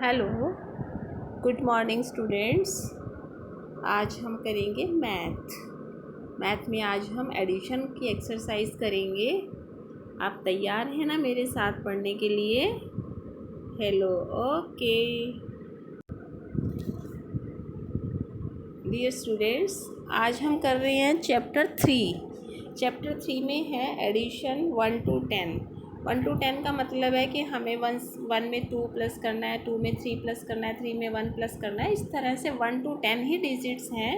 Hello, good morning students. आज हम करेंगे मैथ में आज हम एडिशन की एक्सरसाइज करेंगे। आप तैयार हैं ना मेरे साथ पढ़ने के लिए? हेलो, ओके डियर स्टूडेंट्स, आज हम कर रहे हैं चैप्टर थ्री में है एडिशन 1 to 10। 1 to 10 का मतलब है कि हमें वन में 2 प्लस करना है, 2 में 3 प्लस करना है, 3 में 1 प्लस करना है। इस तरह से 1 to 10 ही डिजिट्स हैं,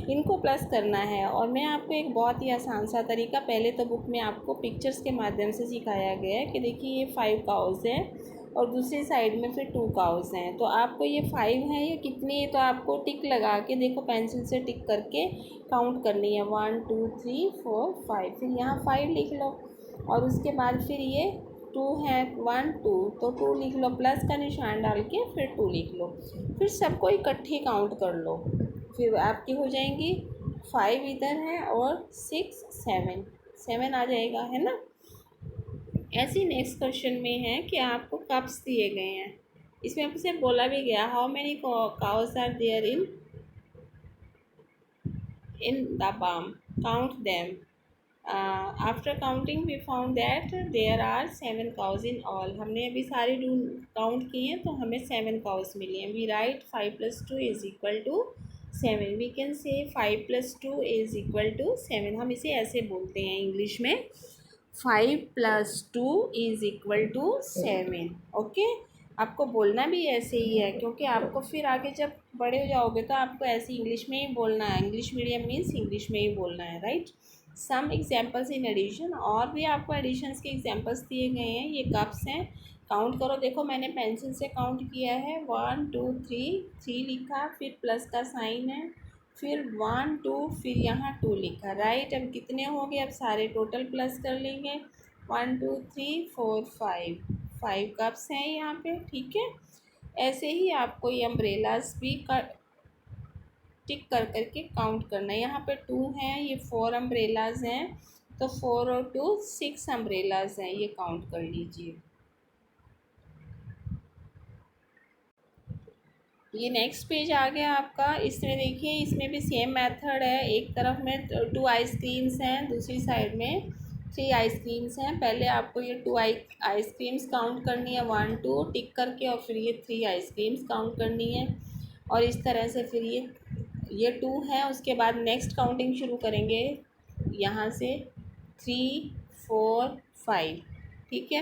इनको प्लस करना है। और मैं आपको एक बहुत ही आसान सा तरीका, पहले तो बुक में आपको पिक्चर्स के माध्यम से सिखाया गया है कि देखिए ये 5 काउस है और दूसरी साइड में फिर 2 काउस हैं। तो आपको ये 5 है, ये कितनी है, तो आपको टिक लगा के देखो, पेंसिल से टिक करके काउंट करनी है 1 2 3 4 5। फिर यहाँ 5 लिख लो और उसके बाद फिर ये 2 है, 1 2 तो 2 लिख लो, प्लस का निशान डाल के फिर 2 लिख लो। फिर सबको इकट्ठे काउंट कर लो, फिर आपकी हो जाएंगी 5 इधर है और 6 7 आ जाएगा, है ना। ऐसे नेक्स्ट क्वेश्चन में है कि आपको कप्स दिए गए हैं, इसमें आपसे बोला भी गया how many cows are there in the barn, count them. After counting we found that there are 7 cows in all. हमने अभी सारे काउंट किए हैं तो हमें 7 काउस मिली हैं। We write 5 + 2 = 7। We can say 5 + 2 = 7। हम इसे ऐसे बोलते हैं इंग्लिश में, 5 + 2 = 7। ओके, आपको बोलना भी ऐसे ही है क्योंकि आपको फिर आगे जब बड़े हो जाओगे तो आपको ऐसे इंग्लिश में ही बोलना है। इंग्लिश मीडियम मीन्स इंग्लिश में ही बोलना है, right. Some examples in addition, और भी आपको एडिशंस के एग्जाम्पल्स दिए गए हैं। ये कप्स हैं, काउंट करो। देखो मैंने पेंसिल से काउंट किया है 1 2 3 लिखा, फिर प्लस का साइन है, फिर 1 2, फिर यहाँ 2 लिखा, राइट। अब कितने हो गए, अब सारे टोटल प्लस कर लेंगे। 1 2 3 4 5 कप्स हैं यहाँ पे, ठीक है। ऐसे ही आपको ये अम्ब्रेलास भी टिक कर करके काउंट करना है। यहाँ पे 2 हैं, ये 4 अम्ब्रेलाज हैं, तो 4 और 2 6 अम्ब्रेलाज हैं, ये काउंट कर लीजिए। ये नेक्स्ट पेज आ गया आपका। इसमें देखिए, इसमें भी सेम मेथड है। एक तरफ में 2 आइसक्रीम्स हैं, दूसरी साइड में 3 आइसक्रीम्स हैं। पहले आपको ये 2 आइसक्रीम्स काउंट करनी है 1 2 टिक करके, और फिर ये 3 आइसक्रीम्स काउंट करनी है। और इस तरह से फिर ये 2 है, उसके बाद नेक्स्ट काउंटिंग शुरू करेंगे यहाँ से 3 4 5, ठीक है।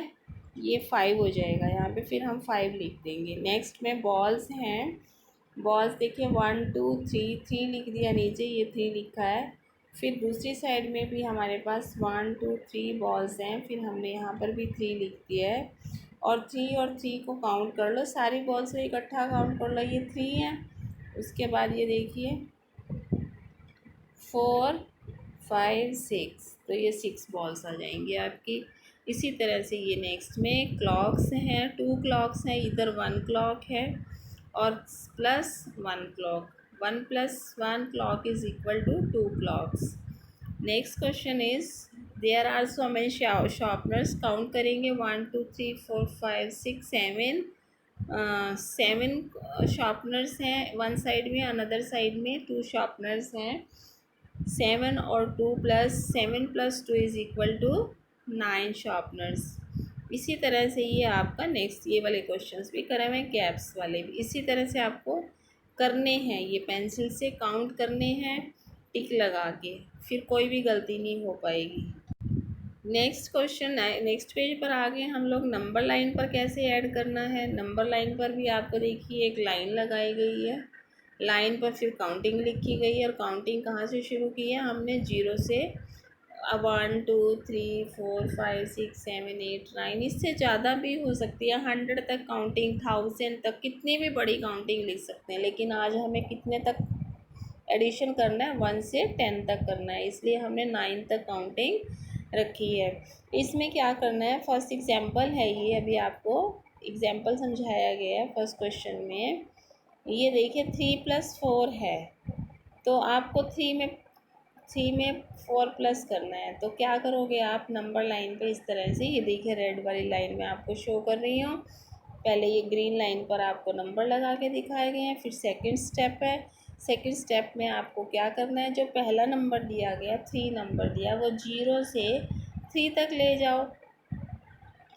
ये 5 हो जाएगा यहाँ पे, फिर हम 5 लिख देंगे। नेक्स्ट में बॉल्स हैं, बॉल्स देखिए 1 2 3 लिख दिया नीचे, ये 3 लिखा है। फिर दूसरी साइड में भी हमारे पास 1 2 3 बॉल्स हैं, फिर हमने यहाँ पर भी 3 लिख दिया है। और 3 को काउंट कर लो, सारी बॉल्स को इकट्ठा काउंट कर लो, ये 3 है। उसके बाद ये देखिए 4 5 6, तो ये 6 बॉल्स आ जाएंगी आपकी। इसी तरह से ये नेक्स्ट में क्लॉक्स हैं, 2 क्लॉक्स हैं, इधर 1 क्लॉक है और plus 1 clock. 1 + 1 clock = 2 clocks. Next question is there are so many sharpeners. Count करेंगे 1 2 3 4 5 6 7। 7 शार्पनर्स हैं, वन साइड में, अनदर साइड में 2 शार्पनर्स हैं। 7 और 2 + 7 + 2 = 9 शार्पनर्स। इसी तरह से ये आपका नेक्स्ट ये वाले क्वेश्चंस भी करे हुए हैं, कैप्स वाले भी इसी तरह से आपको करने हैं। ये पेंसिल से काउंट करने हैं टिक लगा के, फिर कोई भी गलती नहीं हो पाएगी। नेक्स्ट क्वेश्चन, नेक्स्ट पेज पर आ गए हम लोग। नंबर लाइन पर कैसे ऐड करना है। नंबर लाइन पर भी आपको देखिए एक लाइन लगाई गई है, लाइन पर फिर काउंटिंग लिखी गई है। और काउंटिंग कहाँ से शुरू की है हमने, 0 से 1 2 3 4 5 6 7 8 9, इससे ज़्यादा भी हो सकती है, 100 तक काउंटिंग, 1000 तक, कितनी भी बड़ी काउंटिंग लिख सकते हैं। लेकिन आज हमें कितने तक एडिशन करना है, 1 से 10 तक करना है, इसलिए हमने 9 तक काउंटिंग रखी है। इसमें क्या करना है, फर्स्ट एग्जांपल है ये, अभी आपको एग्जांपल समझाया गया है फर्स्ट क्वेश्चन में। ये देखिए 3 + 4 है, तो आपको 3 में 4 प्लस करना है। तो क्या करोगे आप, नंबर लाइन पे इस तरह से, ये देखिए रेड वाली लाइन में आपको शो कर रही हूँ, पहले ये ग्रीन लाइन पर आपको नंबर लगा के दिखाए गए हैं। फिर सेकंड स्टेप है, सेकंड स्टेप में आपको क्या करना है, जो पहला नंबर दिया गया 3 नंबर दिया, वो 0 से 3 तक ले जाओ,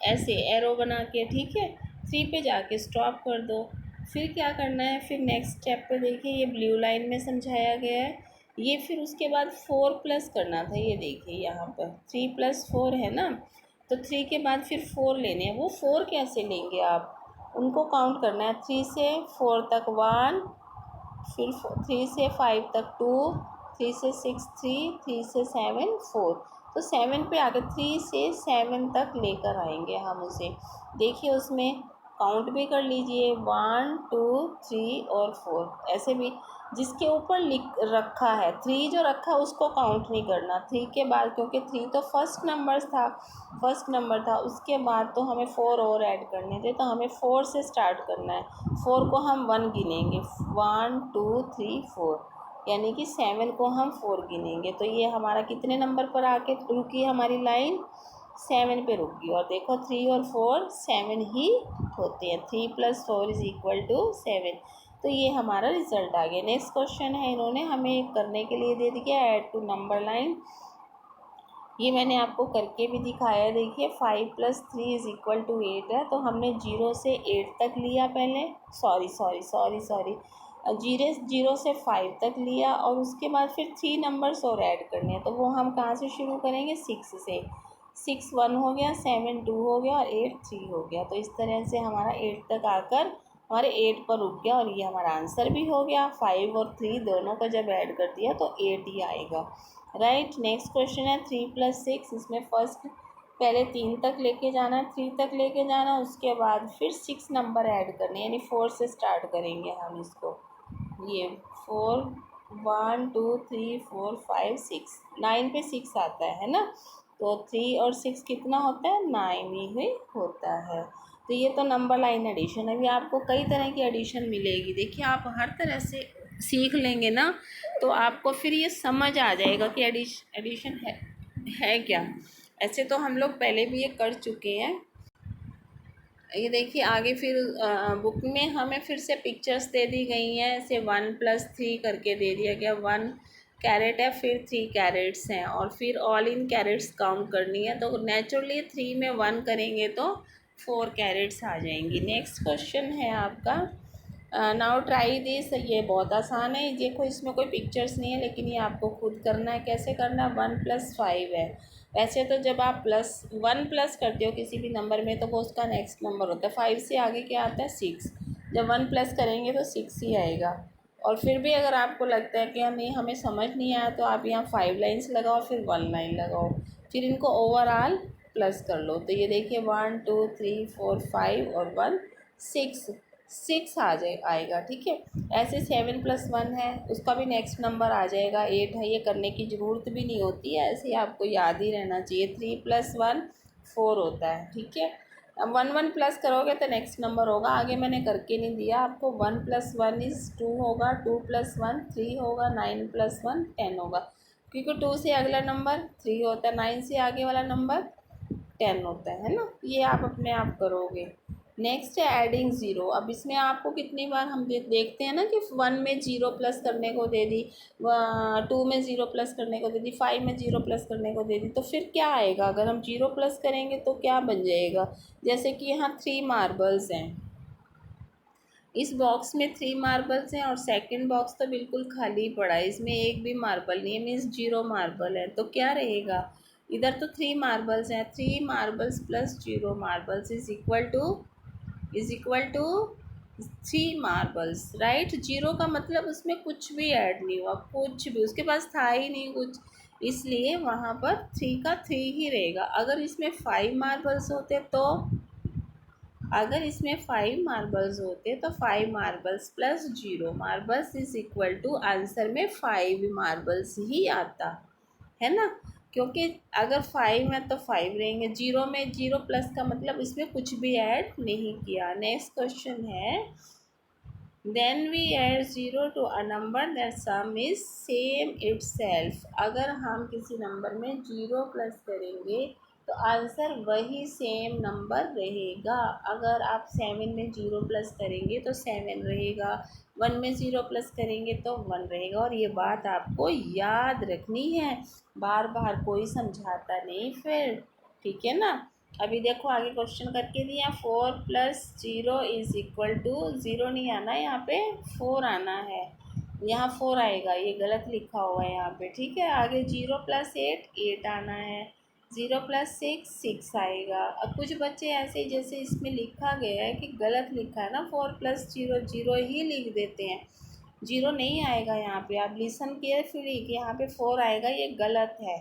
ऐसे एरो बना के, ठीक है। 3 पे जाके स्टॉप कर दो। फिर क्या करना है, फिर नेक्स्ट स्टेप पे देखिए ये ब्लू लाइन में समझाया गया है। ये फिर उसके बाद 4 प्लस करना था, ये देखिए यहाँ पर 3 + 4 है ना, तो 3 के बाद फिर 4 लेने हैं। वो 4 कैसे लेंगे आप, उनको काउंट करना है। 3 से 4 तक 1, फिर 3 से 5 तक 2, 3 से 6 3, 3 से 7 4, तो 7 पे आकर 3 से 7 तक लेकर आएंगे हम उसे। देखिए उसमें काउंट भी कर लीजिए, 1 2 3 और 4, ऐसे भी जिसके ऊपर लिख रखा है 3 जो रखा है उसको काउंट नहीं करना। 3 के बाद, क्योंकि 3 तो फर्स्ट नंबर था, उसके बाद तो हमें 4 और ऐड करने थे, तो हमें 4 से स्टार्ट करना है। 4 को हम 1 गिनेंगे, 1 2 3 4, यानी कि 7 को हम 4 गिनेंगे। तो ये हमारा कितने नंबर पर आके रुकी हमारी लाइन, 7 पे रुकी। और देखो 3 और 4 7 ही होते हैं, 3 + 4 = 7। तो ये हमारा रिजल्ट आ गया। नेक्स्ट क्वेश्चन है, इन्होंने हमें करने के लिए दे दिया ऐड टू नंबर लाइन। ये मैंने आपको करके भी दिखाया। देखिए 5 + 3 = 8 है, तो हमने 0 से 8 तक लिया पहले, सॉरी 0 से 5 तक लिया, और उसके बाद फिर 3 नंबर्स और ऐड करने हैं। तो वो हम कहाँ से शुरू करेंगे, 6 से। 6 1 हो गया, 7 2 हो गया और 8 3 हो गया। तो इस तरह से हमारा 8 तक आकर हमारे 8 पर रुक गया, और ये हमारा आंसर भी हो गया। 5 और 3 दोनों को जब ऐड कर दिया तो 8 ही आएगा, राइट। नेक्स्ट क्वेश्चन है 3 + 6। इसमें फर्स्ट पहले 3 तक लेके जाना है, 3 तक लेके जाना, उसके बाद फिर 6 नंबर ऐड करने, यानी 4 से स्टार्ट करेंगे हम इसको। ये 4 1 2 3 4 5 6, 9 पे 6 आता है ना, तो 3 और 6 कितना होता है, 9 ही होता है। तो ये तो नंबर लाइन एडिशन है। अभी आपको कई तरह की एडिशन मिलेगी। देखिए आप हर तरह से सीख लेंगे ना, तो आपको फिर ये समझ आ जाएगा कि एडिशन है क्या। ऐसे तो हम लोग पहले भी ये कर चुके हैं। ये देखिए आगे फिर बुक में हमें फिर से पिक्चर्स दे दी गई हैं। ऐसे 1 + 3 करके दे दिया गया, 1 कैरेट है, फिर 3 कैरेट्स हैं, और फिर ऑल इन कैरेट्स काउंट करनी है। तो नेचुरली 3 में 1 करेंगे तो 4 कैरेट्स आ जाएंगी। नेक्स्ट क्वेश्चन है आपका, नाउ ट्राई दिस। ये बहुत आसान है, देखो इसमें कोई पिक्चर्स नहीं है, लेकिन ये आपको खुद करना है। कैसे करना है, 1 + 5 है। वैसे तो जब आप +1 प्लस करते हो किसी भी नंबर में, तो वो उसका नेक्स्ट नंबर होता है। 5 से आगे क्या आता है, 6। जब 1 प्लस करेंगे तो 6 ही आएगा। और फिर भी अगर आपको लगता है कि नहीं हमें समझ नहीं आया, तो आप यहाँ 5 लाइन्स लगाओ, फिर 1 लाइन लगाओ, फिर इनको ओवरऑल प्लस कर लो। तो ये देखिए 1 2 3 4 5 और 1 6, 6 आ जाए आएगा, ठीक है। ऐसे 7 + 1 है, उसका भी नेक्स्ट नंबर आ जाएगा, 8 है। ये करने की ज़रूरत भी नहीं होती है, ऐसे ही आपको याद ही रहना चाहिए। 3 + 1 4 होता है, ठीक है। अब 1 1 प्लस करोगे तो नेक्स्ट नंबर होगा, आगे मैंने करके नहीं दिया आपको। 1 + 1 = 2 होगा, 2 + 1 3 होगा, 9 + 1 10 होगा, क्योंकि 2 से अगला नंबर 3 होता है, 9 से आगे वाला नंबर 10 होता है ना। ये आप अपने आप करोगे। नेक्स्ट है एडिंग ज़ीरो। अब इसमें आपको कितनी बार हम देखते हैं ना कि 1 में 0 प्लस करने को दे दी, 2 में 0 प्लस करने को दे दी, 5 में 0 प्लस करने को दे दी, तो फिर क्या आएगा, अगर हम 0 प्लस करेंगे तो क्या बन जाएगा। जैसे कि यहाँ 3 मार्बल्स हैं, इस बॉक्स में 3 मार्बल्स हैं, और सेकंड बॉक्स तो बिल्कुल खाली पड़ा है, इसमें एक भी मार्बल नहीं है, मीन्स 0 मार्बल है। तो क्या रहेगा, इधर तो 3 मार्बल्स हैं, 3 marbles + 0 marbles is equal to 3 marbles, right. 0 का मतलब उसमें कुछ भी ऐड नहीं हुआ, कुछ भी उसके पास था ही नहीं कुछ, इसलिए वहाँ पर 3 का 3 ही रहेगा। अगर इसमें 5 मार्बल्स होते तो, अगर इसमें 5 मार्बल्स होते तो 5 marbles + 0 marbles is equal to, answer में 5 मार्बल्स ही आता है ना, क्योंकि अगर 5 है तो 5 रहेंगे, 0 में 0 प्लस का मतलब इसमें कुछ भी ऐड नहीं किया। नेक्स्ट क्वेश्चन है, then we add 0 to a number that sum is same itself. अगर हम किसी नंबर में 0 प्लस करेंगे तो आंसर वही सेम नंबर रहेगा। अगर आप 7 में 0 प्लस करेंगे तो 7 रहेगा, 1 में 0 प्लस करेंगे तो 1 रहेगा। और ये बात आपको याद रखनी है, बार बार कोई समझाता नहीं फिर, ठीक है ना। अभी देखो आगे क्वेश्चन करके दिया, 4 प्लस 0 इज इक्वल टू, 0 नहीं आना यहाँ पे, 4 आना है। यहाँ 4 आएगा, ये गलत लिखा हुआ है यहाँ पे, ठीक है। आगे 0 प्लस 8, 8 आना है। 0 प्लस 6, 6 आएगा। अब कुछ बच्चे ऐसे जैसे इसमें लिखा गया है कि गलत लिखा है ना, 4 प्लस 0, 0 ही लिख देते हैं, 0 नहीं आएगा यहाँ पे। आप लिसन केयरफुली कि यहाँ पे 4 आएगा, ये गलत है।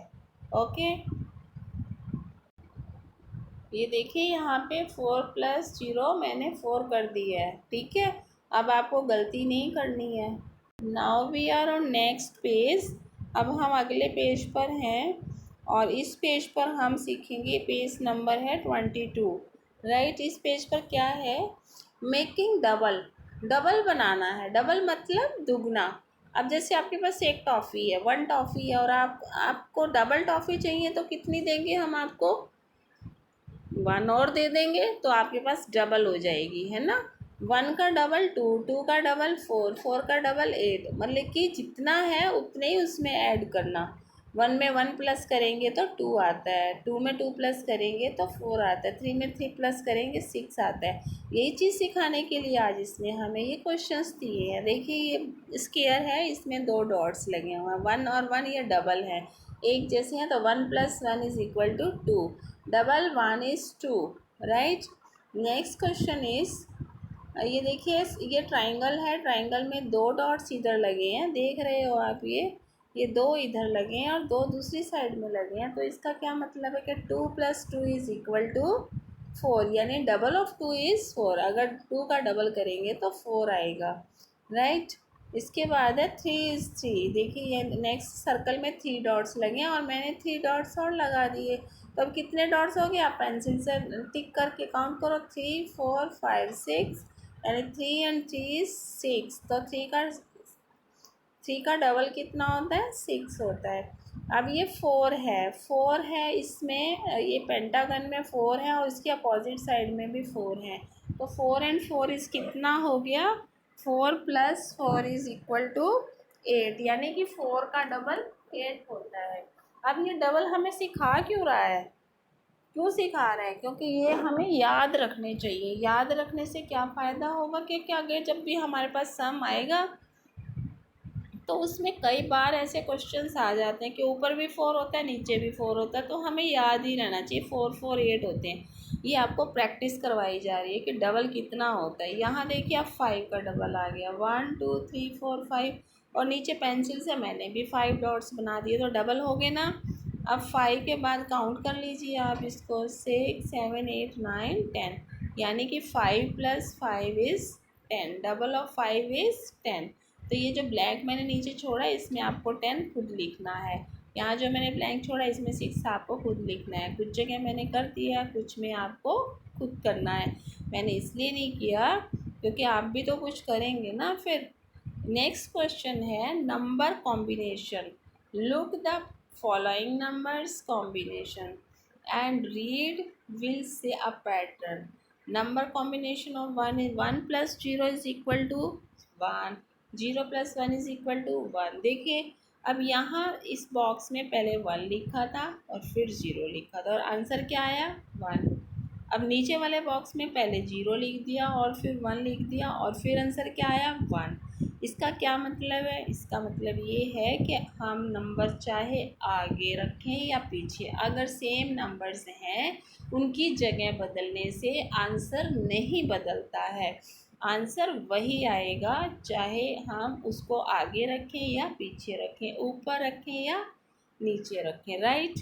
ओके, ये देखिए यहाँ पे 4 प्लस 0 मैंने 4 कर दिया है, ठीक है। अब आपको गलती नहीं करनी है। Now we are on next page. अब हम अगले पेज पर हैं और इस पेज पर हम सीखेंगे, पेज नंबर है 22, राइट। इस पेज पर क्या है, मेकिंग डबल, डबल बनाना है। डबल मतलब दुगना। अब जैसे आपके पास एक टॉफ़ी है, 1 टॉफ़ी है, और आपको डबल टॉफ़ी चाहिए तो कितनी देंगे हम आपको, 1 और दे देंगे तो आपके पास डबल हो जाएगी, है ना। 1 का डबल 2, 2 का डबल 4, 4 का डबल 8, मतलब कि जितना है उतने ही उसमें ऐड करना। 1 में 1 प्लस करेंगे तो 2 आता है, 2 में 2 प्लस करेंगे तो 4 आता है, 3 में 3 प्लस करेंगे 6 आता है। यही चीज़ सिखाने के लिए आज इसने हमें ये क्वेश्चंस दिए हैं। देखिए ये स्क्वायर है, इसमें 2 डॉट्स लगे हुए हैं, 1 और 1 ये डबल है, एक जैसे हैं, तो 1 plus 1 is equal to 2, double 1 is 2, right. Next question is, ये देखिए ये ट्राइंगल है, ट्राइंगल में 2 डॉट्स इधर लगे हैं, देख रहे हो आप, ये 2 इधर लगे हैं और 2 दूसरी साइड में लगे हैं। तो इसका क्या मतलब है कि 2 प्लस 2 इज़ इक्वल टू 4, यानी डबल ऑफ 2 इज़ 4। अगर 2 का डबल करेंगे तो 4 आएगा, राइट। इसके बाद है 3 इज़ 3। देखिए ये नेक्स्ट सर्कल में 3 डॉट्स लगे हैं और मैंने 3 डॉट्स और लगा दिए। तो अब कितने डॉट्स हो गए, आप पेंसिल से टिक करके काउंट करो, 3 4 5 6, यानी 3 एंड 3 इज 6। तो 3 का डबल कितना होता है, 6 होता है। अब ये 4 है, 4 है इसमें, ये पेंटागन में 4 है और इसके अपोजिट साइड में भी 4 है। तो 4 एंड 4 इज कितना हो गया, 4 प्लस 4 इज इक्वल टू 8, यानी कि 4 का डबल 8 होता है। अब ये डबल हमें सिखा क्यों रहा है, क्यों सिखा रहे हैं, क्योंकि ये हमें याद रखने चाहिए। याद रखने से क्या फ़ायदा होगा कि क्या आगे जब भी हमारे पास सम आएगा तो उसमें कई बार ऐसे क्वेश्चंस आ जाते हैं कि ऊपर भी 4 होता है, नीचे भी 4 होता है, तो हमें याद ही रहना चाहिए 4 4 8 होते हैं। ये आपको प्रैक्टिस करवाई जा रही है कि डबल कितना होता है। यहाँ देखिए आप 5 का डबल आ गया, 1 2 3 4 5, और नीचे पेंसिल से मैंने भी 5 डॉट्स बना दिए, तो डबल हो गए ना। अब 5 के बाद काउंट कर लीजिए आप इसको, 6 7 8 9 10, यानी कि 5 plus 5 is 10, double of 5 is 10। तो ये जो ब्लैंक मैंने नीचे छोड़ा इसमें आपको 10 खुद लिखना है। यहाँ जो मैंने ब्लैंक छोड़ा इसमें 6 आपको खुद लिखना है। कुछ जगह मैंने कर दिया, कुछ में आपको खुद करना है। मैंने इसलिए नहीं किया क्योंकि आप भी तो कुछ करेंगे ना फिर। नेक्स्ट क्वेश्चन है number combination. Look the following numbers combination and read will say a pattern. Number combination of 1 is 1 plus 0 is equal to 1, 0 plus 1 is equal to 1। देखिए अब यहाँ इस बॉक्स में पहले 1 लिखा था और फिर 0 लिखा था और आंसर क्या आया, 1। अब नीचे वाले बॉक्स में पहले 0 लिख दिया और फिर 1 लिख दिया और फिर आंसर क्या आया, 1। इसका क्या मतलब है, इसका मतलब ये है कि हम नंबर चाहे आगे रखें या पीछे, अगर सेम नंबर्स हैं उनकी जगह बदलने से आंसर नहीं बदलता है। आंसर वही आएगा चाहे हम उसको आगे रखें या पीछे रखें, ऊपर रखें या नीचे रखें, राइट।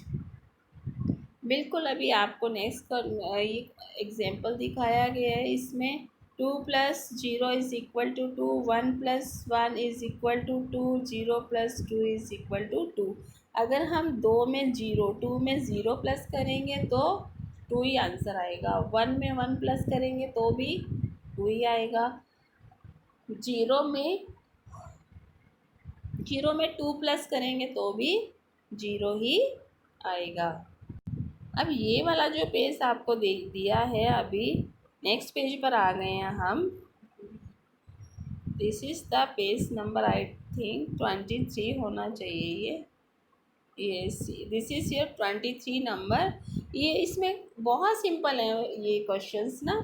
बिल्कुल अभी आपको नेक्स्ट एग्जाम्पल दिखाया गया है, इसमें 2 plus 0 is equal to 2, 1 plus 1 is equal to 2, 0 plus 2 is equal to 2। अगर हम 2 में 0, 2 में 0 प्लस करेंगे तो 2 ही आंसर आएगा, 1 में 1 प्लस करेंगे तो भी 2 ही आएगा, 0 में 2 प्लस करेंगे तो भी 0 ही आएगा। अब ये वाला जो पेज आपको दे दिया है, अभी नेक्स्ट पेज पर आ गए हैं हम। This is the page number I think 23 होना चाहिए ये दिस इज़ योर 23 नंबर। ये इसमें बहुत सिंपल है ये क्वेश्चंस ना।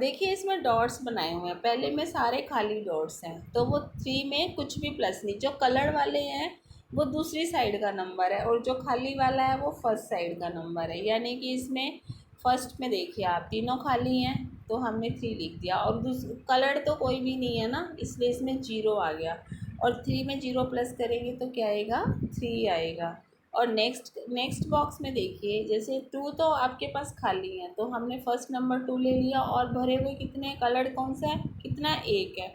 देखिए इसमें डॉट्स बनाए हुए हैं, पहले में सारे खाली डॉट्स हैं, तो वो 3 में कुछ भी प्लस नहीं। जो कलर वाले हैं वो दूसरी साइड का नंबर है, और जो खाली वाला है वो फर्स्ट साइड का नंबर है। यानी कि इसमें फर्स्ट में देखिए आप तीनों खाली हैं तो हमने 3 लिख दिया, और कलर तो कोई भी नहीं है ना, इसलिए इसमें 0 आ गया। और 3 में 0 प्लस करेंगे तो क्या आएगा, 3 आएगा। और नेक्स्ट बॉक्स में देखिए, जैसे 2 तो आपके पास खाली है, तो हमने फर्स्ट नंबर 2 ले लिया, और भरे हुए कितने, कलर कौन सा है, कितना, 1 है,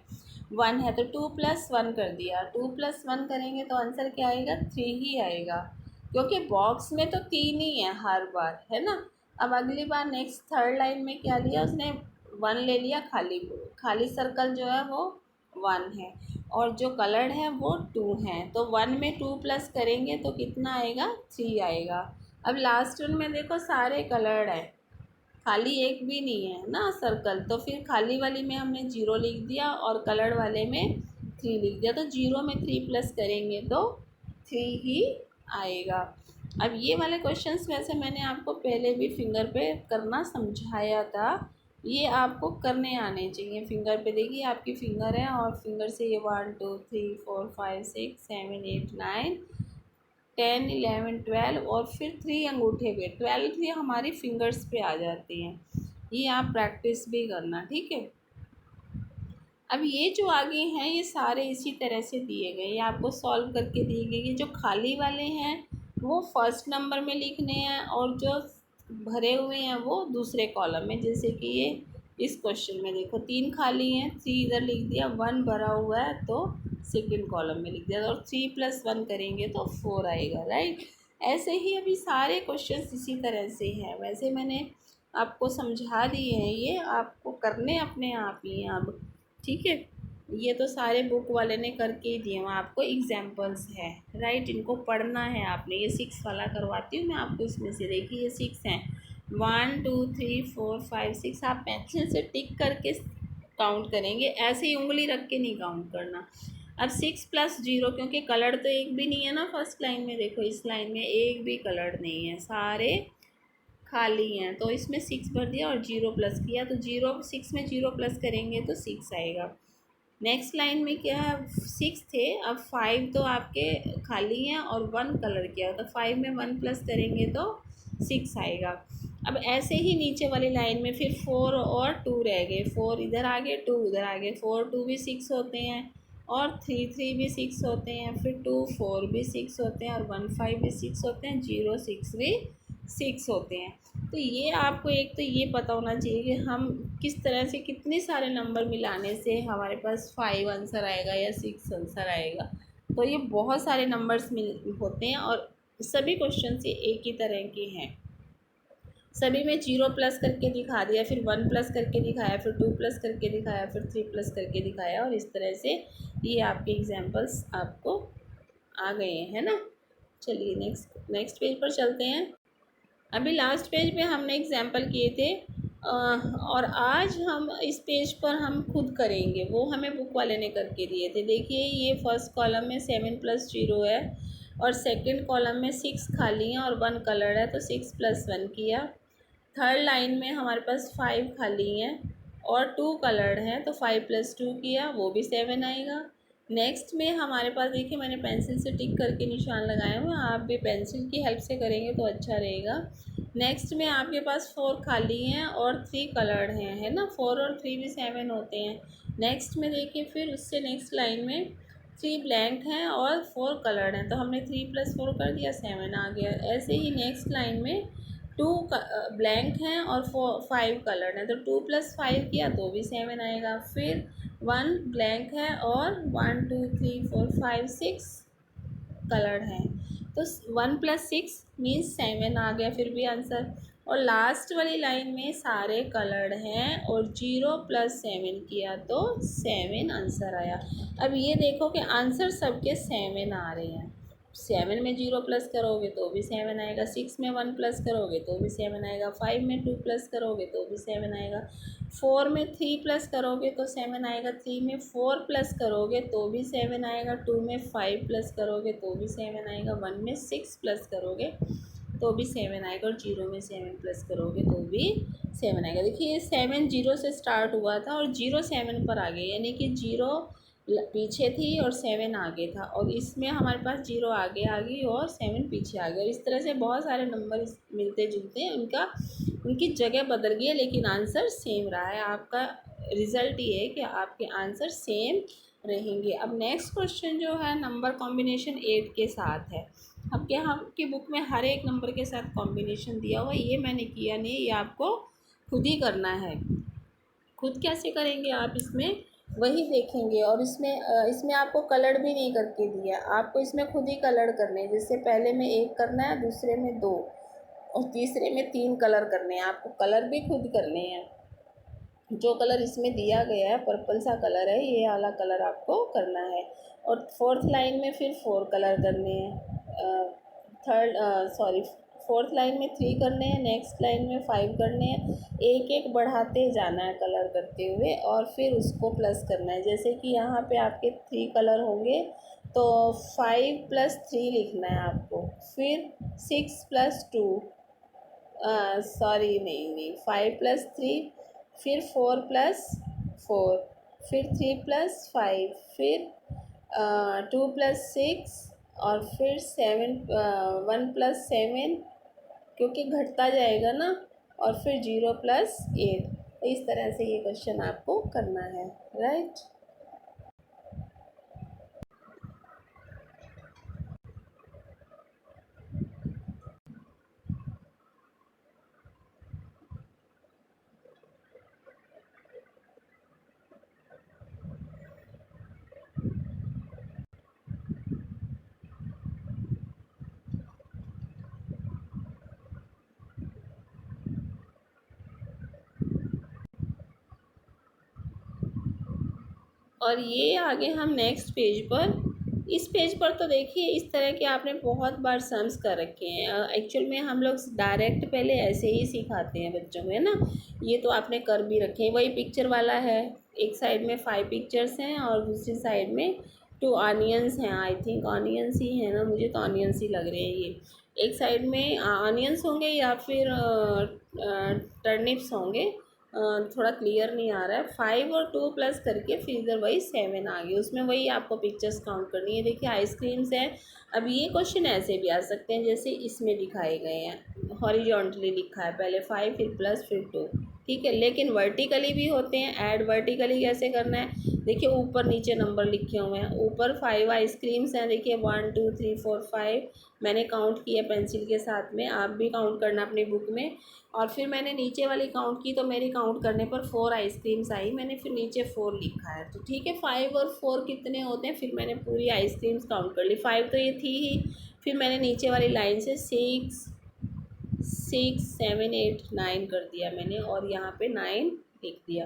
1 है, तो 2 प्लस 1 कर दिया। 2 प्लस 1 करेंगे तो आंसर क्या आएगा, 3 ही आएगा, क्योंकि बॉक्स में तो 3 ही है हर बार, है ना। अब अगली बार नेक्स्ट थर्ड लाइन में क्या लिया उसने, 1 ले लिया, खाली खाली सर्कल जो है वो 1 है, और जो कलर्ड है वो 2 है, तो 1 में 2 प्लस करेंगे तो कितना आएगा, 3 आएगा। अब लास्ट वन में देखो सारे कलर्ड है, खाली एक भी नहीं है ना सर्कल, तो फिर खाली वाली में हमने 0 लिख दिया और कलर्ड वाले में 3 लिख दिया, तो 0 में 3 प्लस करेंगे तो 3 ही आएगा। अब ये वाले क्वेश्चंस वैसे मैंने आपको पहले भी फिंगर पे करना समझाया था, ये आपको करने आने चाहिए। फिंगर पे देखिए आपकी फिंगर है, और फिंगर से ये 1 2 3 4 5 6 7 8 9 10 11 12, और फिर 3 अंगूठे पे, 12 भी हमारी फिंगर्स पे आ जाती हैं। ये आप प्रैक्टिस भी करना, ठीक है। अब ये जो आगे हैं ये सारे इसी तरह से दिए गए, ये आपको सॉल्व करके दिए गए। ये जो खाली वाले हैं वो फर्स्ट नंबर में लिखने हैं, और जो भरे हुए हैं वो दूसरे कॉलम में। जैसे कि ये इस क्वेश्चन में देखो 3 खाली हैं, 3 इधर लिख दिया, 1 भरा हुआ है तो सेकंड कॉलम में लिख दिया, और 3 प्लस 1 करेंगे तो 4 आएगा, राइट। ऐसे ही अभी सारे क्वेश्चंस इसी तरह से हैं। वैसे मैंने आपको समझा दिए हैं, ये आपको करने अपने आप ही हैं अब, ठीक है। ये तो सारे बुक वाले ने करके ही दिए, वहाँ आपको एग्जाम्पल्स है, राइट, इनको पढ़ना है आपने। ये 6 वाला करवाती हूँ मैं आपको इसमें से, देखिए ये 6 हैं, 1 2 3 4 5 6, आप पेंसिल से टिक करके काउंट करेंगे, ऐसे ही उंगली रख के नहीं काउंट करना। अब 6 प्लस 0, क्योंकि कलर तो एक भी नहीं है ना फर्स्ट लाइन में, देखो इस लाइन में एक भी कलर नहीं है, सारे खाली हैं, तो इसमें 6 भर दिया और 0 प्लस किया, तो 6 में 0 प्लस करेंगे तो 6 आएगा। नेक्स्ट लाइन में क्या है, 6 थे, अब 5 तो आपके खाली हैं और 1 कलर किया, तो 5 में 1 प्लस करेंगे तो 6 आएगा। अब ऐसे ही नीचे वाली लाइन में फिर 4 और 2 रह गए, 4 इधर आ गए, 2 उधर आ गए, 4 2 भी 6 होते हैं, और 3 3 भी 6 होते हैं, फिर 2 4 भी 6 होते हैं, और 1 5 भी 6 होते हैं, 0 6 भी 6 होते हैं। तो ये आपको एक तो ये पता होना चाहिए कि हम किस तरह से कितने सारे नंबर मिलाने से हमारे पास 5 आंसर आएगा या 6 आंसर आएगा। तो ये बहुत सारे नंबर्स मिल होते हैं, और सभी क्वेश्चन से एक ही तरह के हैं। सभी में 0 प्लस करके दिखा दिया, फिर 1 प्लस करके दिखाया, फिर 2 प्लस करके दिखाया, फिर 3 प्लस करके दिखाया, और इस तरह से ये आपके एग्जाम्पल्स आपको आ गए हैं, है ना। चलिए नेक्स्ट पेज पर चलते हैं। अभी लास्ट पेज पे हमने एग्जाम्पल किए थे, और आज हम इस पेज पर हम खुद करेंगे, वो हमें बुक वाले ने करके दिए थे। देखिए ये फर्स्ट कॉलम में 7 प्लस 0 है, और सेकंड कॉलम में 6 खाली हैं और 1 कलर है, तो 6 प्लस 1 किया। थर्ड लाइन में हमारे पास 5 खाली हैं और 2 कलर्ड हैं, तो 5 प्लस 2 किया, वो भी 7 आएगा। नेक्स्ट में हमारे पास देखिए मैंने पेंसिल से टिक करके निशान लगाए हुए, आप भी पेंसिल की हेल्प से करेंगे तो अच्छा रहेगा। नेक्स्ट में आपके पास 4 खाली हैं और 3 कलर्ड हैं, है ना, 4 और 3 भी 7 होते हैं। नेक्स्ट में देखिए फिर उससे नेक्स्ट लाइन में 3 ब्लैंक हैं और 4 कलर्ड हैं, तो हमने 3 प्लस 4 कर दिया, 7 आ गया। ऐसे ही नेक्स्ट लाइन में 2 ब्लैंक हैं और 5 कलर्ड हैं, तो 2 प्लस 5 किया तो भी 7 आएगा। फिर 1 ब्लैंक है और 1 2 3 4 5 6 कलर्ड हैं, तो 1 प्लस 6 मीन्स 7 आ गया फिर भी आंसर। और लास्ट वाली लाइन में सारे कलर्ड हैं और 0 प्लस 7 किया तो 7 आंसर आया। अब ये देखो कि आंसर सबके 7 आ रहे हैं, 7 में 0 प्लस करोगे तो भी 7 आएगा, 6 में 1 प्लस करोगे तो भी 7 आएगा, 5 में 2 प्लस करोगे तो भी 7 आएगा, 4 में 3 प्लस करोगे तो 7 आएगा, 3 में 4 प्लस करोगे तो भी 7 आएगा, 2 में 5 प्लस करोगे तो भी 7 आएगा, 1 में 6 प्लस करोगे तो भी 7 आएगा, और 0 में 7 प्लस करोगे तो भी 7 आएगा। देखिए 7 0 से स्टार्ट हुआ था और 0 7 पर आ गया, यानी कि 0 पीछे थी और 7 आगे था, और इसमें हमारे पास 0 आगे आ गई और 7 पीछे आ गया। इस तरह से बहुत सारे नंबर मिलते जुलते हैं, उनकी जगह बदल गई है, लेकिन आंसर सेम रहा है। आपका रिज़ल्ट ये है कि आपके आंसर सेम रहेंगे। अब नेक्स्ट क्वेश्चन जो है नंबर कॉम्बिनेशन 8 के साथ है। अब क्या आपकी बुक में हर एक नंबर के साथ कॉम्बिनेशन दिया हुआ है, ये मैंने किया नहीं, ये आपको खुद ही करना है। खुद कैसे करेंगे आप, इसमें वही देखेंगे, और इसमें आपको कलर भी नहीं करके दिया, आपको इसमें खुद ही कलर करने हैं। जैसे पहले में 1 करना है, दूसरे में 2 और तीसरे में 3 कलर करने हैं। आपको कलर भी खुद करने हैं। जो कलर इसमें दिया गया है पर्पल सा कलर है, ये वाला कलर आपको करना है। और फोर्थ लाइन में फिर 4 कलर करने हैं, फोर्थ लाइन में 3 करने हैं, नेक्स्ट लाइन में 5 करने हैं। एक एक बढ़ाते जाना है कलर करते हुए, और फिर उसको प्लस करना है। जैसे कि यहाँ पे आपके 3 कलर होंगे तो 5 + 3 लिखना है आपको, फिर 6 + 2, सॉरी नहीं, 5 + 3, फिर 4 + 4, फिर 3 + 5, फिर 2 + 6, और फिर 1 + 7, क्योंकि घटता जाएगा ना, और फिर 0 + 8। तो इस तरह से ये क्वेश्चन आपको करना है, राइट। और ये आगे हम नेक्स्ट पेज पर, इस पेज पर तो देखिए इस तरह के आपने बहुत बार सम्स कर रखे हैं। एक्चुअल में हम लोग डायरेक्ट पहले ऐसे ही सिखाते हैं बच्चों में, है ना। ये तो आपने कर भी रखे हैं, वही पिक्चर वाला है। एक साइड में 5 पिक्चर्स हैं और दूसरी साइड में 2 ऑनियंस हैं। आई थिंक ऑनियंस ही है ना, मुझे तो ऑनियंस ही लग रहे हैं ये। एक साइड में ऑनियंस होंगे या फिर टर्निप्स होंगे, थोड़ा क्लियर नहीं आ रहा है। 5 और 2 प्लस करके फिर इधर वही 7 आ गई, उसमें वही आपको पिक्चर्स काउंट करनी है। देखिए आइसक्रीम्स हैं। अब ये क्वेश्चन ऐसे भी आ सकते हैं जैसे इसमें दिखाए गए हैं, हॉरिजॉन्टली लिखा है, पहले 5 फिर प्लस फिर 2, ठीक है। लेकिन वर्टिकली भी होते हैं। ऐड वर्टिकली कैसे करना है, देखिए ऊपर नीचे नंबर लिखे हुए हैं। ऊपर 5 आइसक्रीम्स हैं, देखिए 1 2 3 4 5 मैंने काउंट किया पेंसिल के साथ में, आप भी काउंट करना अपनी बुक में। और फिर मैंने नीचे वाली काउंट की तो मेरी काउंट करने पर 4 आइसक्रीम्स आई, मैंने फिर नीचे 4 लिखा है। तो ठीक है, 5 और 4 कितने होते हैं, फिर मैंने पूरी आइसक्रीम्स काउंट कर ली। 5 तो ये थी ही, फिर मैंने नीचे वाली लाइन से 6 6 7 8 9 कर दिया मैंने, और यहाँ पे 9 लिख दिया।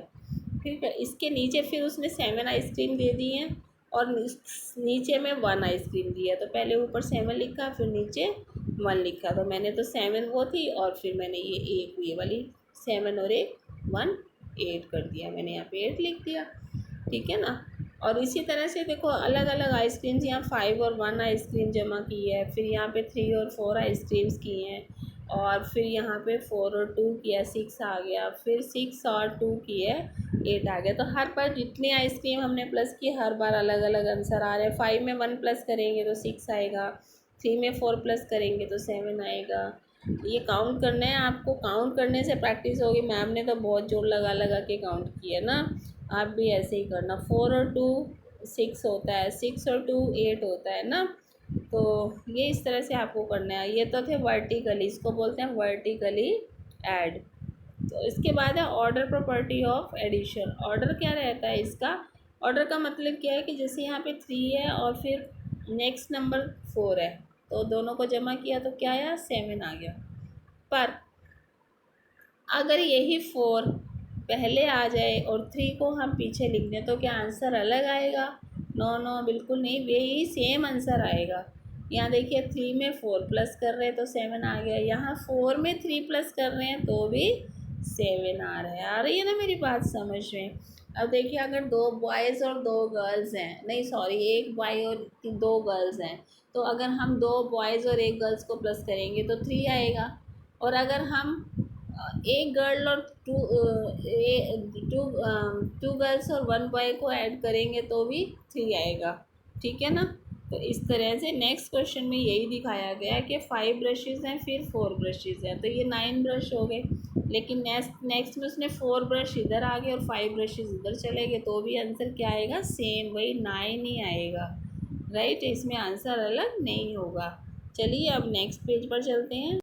ठीक है, इसके नीचे फिर उसने 7 आइसक्रीम दे दी हैं, और नीचे में 1 आइसक्रीम दिया। तो पहले ऊपर 7 लिखा, फिर नीचे 1 लिखा। तो मैंने तो 7 वो थी, और फिर मैंने ये वाली 7 और 1 8 कर दिया, मैंने यहाँ पे 8 लिख दिया, ठीक है ना। और इसी तरह से देखो अलग अलग आइसक्रीम्स, यहाँ 5 और 1 आइसक्रीम जमा की है, फिर यहाँ पे 3 और 4 आइसक्रीम्स की हैं, और फिर यहाँ पे 4 और 2 किया, 6 आ गया, फिर 6 और 2 किए 8 आ गया। तो हर बार जितनी आइसक्रीम हमने प्लस की, हर बार अलग अलग आंसर आ रहे हैं। 5 में 1 प्लस करेंगे तो 6 आएगा, 3 में 4 प्लस करेंगे तो 7 आएगा। ये काउंट करना है आपको, काउंट करने से प्रैक्टिस होगी। मैम ने तो बहुत जोर लगा लगा के काउंट किया ना, आप भी ऐसे ही करना। 4 और 2 6 होता है, 6 और 2 8 होता है ना। तो ये इस तरह से आपको करना है। ये तो थे वर्टिकली, इसको बोलते हैं वर्टिकली ऐड। तो इसके बाद है order property of addition. Order क्या रहता है इसका, ऑर्डर का मतलब क्या है कि जैसे यहाँ पे 3 है और फिर नेक्स्ट नंबर 4 है, तो दोनों को जमा किया तो क्या आया, 7 आ गया। पर अगर यही 4 पहले आ जाए और 3 को हम पीछे लिख दें तो क्या आंसर अलग आएगा, नो नो बिल्कुल नहीं, यही सेम आंसर आएगा। यहाँ देखिए 3 में 4 प्लस कर रहे हैं तो 7 आ गया, यहाँ 4 में 3 प्लस कर रहे हैं तो भी 7 आ रही है ना मेरी बात समझ में। अब देखिए अगर 2 बॉयज़ और 2 गर्ल्स हैं, नहीं सॉरी 1 बॉय और 2 गर्ल्स हैं, तो अगर हम 2 बॉयज़ और 1 गर्ल्स को प्लस करेंगे तो 3 आएगा। और अगर हम एक गर्ल और टू गर्ल्स और 1 बॉय को ऐड करेंगे तो भी 3 आएगा। ठीक है ना। तो इस तरह से नेक्स्ट क्वेश्चन में यही दिखाया गया कि 5 ब्रशेज़ हैं फिर 4 ब्रशेज़ हैं, तो ये 9 ब्रश हो गए। लेकिन नेक्स्ट में उसने 4 ब्रश इधर आ गए और 5 ब्रशेज़ इधर चले गए, तो भी आंसर क्या आएगा, सेम वही 9 ही आएगा। राइट, इसमें आंसर अलग नहीं होगा। चलिए अब नेक्स्ट पेज पर चलते हैं।